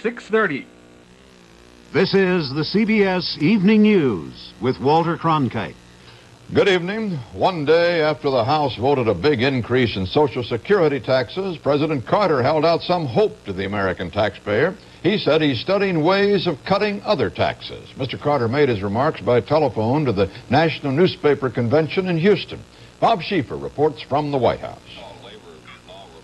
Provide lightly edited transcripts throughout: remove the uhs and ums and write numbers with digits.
6:30. This is the CBS Evening News with Walter Cronkite. Good evening. One day after the House voted a big increase in Social Security taxes, President Carter held out some hope to the American taxpayer. He said he's studying ways of cutting other taxes. Mr. Carter made his remarks by telephone to the National Newspaper Convention in Houston. Bob Schieffer reports from the White House.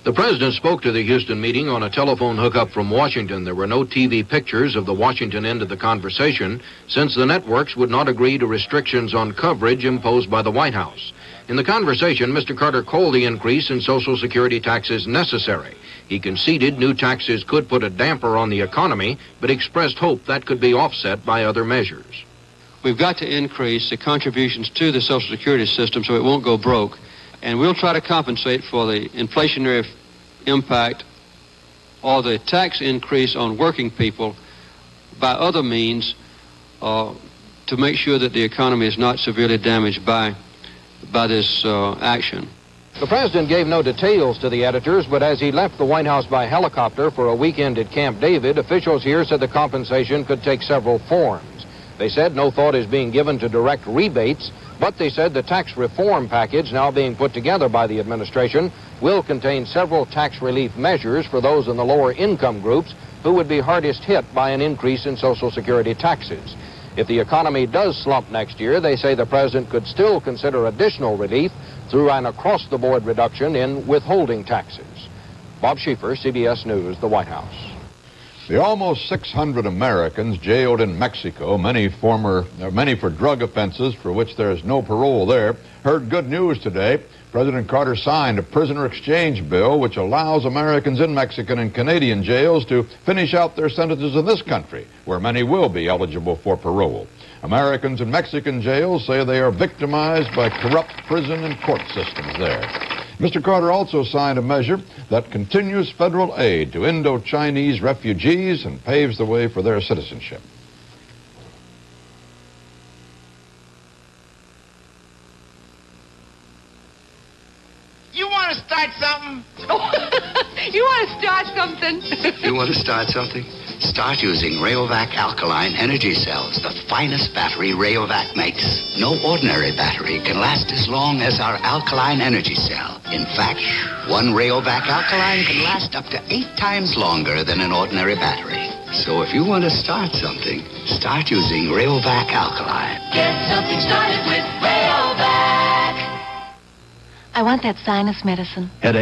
The president spoke to the Houston meeting on a telephone hookup from Washington. There were no TV pictures of the Washington end of the conversation, since the networks would not agree to restrictions on coverage imposed by the White House. In the conversation, Mr. Carter called the increase in Social Security taxes necessary. He conceded new taxes could put a damper on the economy, but expressed hope that could be offset by other measures. We've got to increase the contributions to the Social Security system so it won't go broke. And we'll try to compensate for the inflationary impact or the tax increase on working people by other means to make sure that the economy is not severely damaged by this action. The president gave no details to the editors, but as he left the White House by helicopter for a weekend at Camp David, officials here said the compensation could take several forms. They said no thought is being given to direct rebates, but they said the tax reform package now being put together by the administration will contain several tax relief measures for those in the lower income groups who would be hardest hit by an increase in Social Security taxes. If the economy does slump next year, they say the president could still consider additional relief through an across-the-board reduction in withholding taxes. Bob Schieffer, CBS News, the White House. The almost 600 Americans jailed in Mexico, many for drug offenses for which there is no parole there, heard good news today. President Carter signed a prisoner exchange bill which allows Americans in Mexican and Canadian jails to finish out their sentences in this country, where many will be eligible for parole. Americans in Mexican jails say they are victimized by corrupt prison and court systems there. Mr. Carter also signed a measure that continues federal aid to Indo-Chinese refugees and paves the way for their citizenship. You want to start something? You want to start something? You want to start something? Start using Rayovac alkaline energy cells, the finest battery Rayovac makes. No ordinary battery can last as long as our alkaline energy cell. In fact, one Rayovac alkaline can last up to 8 times longer than an ordinary battery. So if you want to start something, start using Rayovac alkaline. Get something started with Rayovac. I want that sinus medicine. Headache.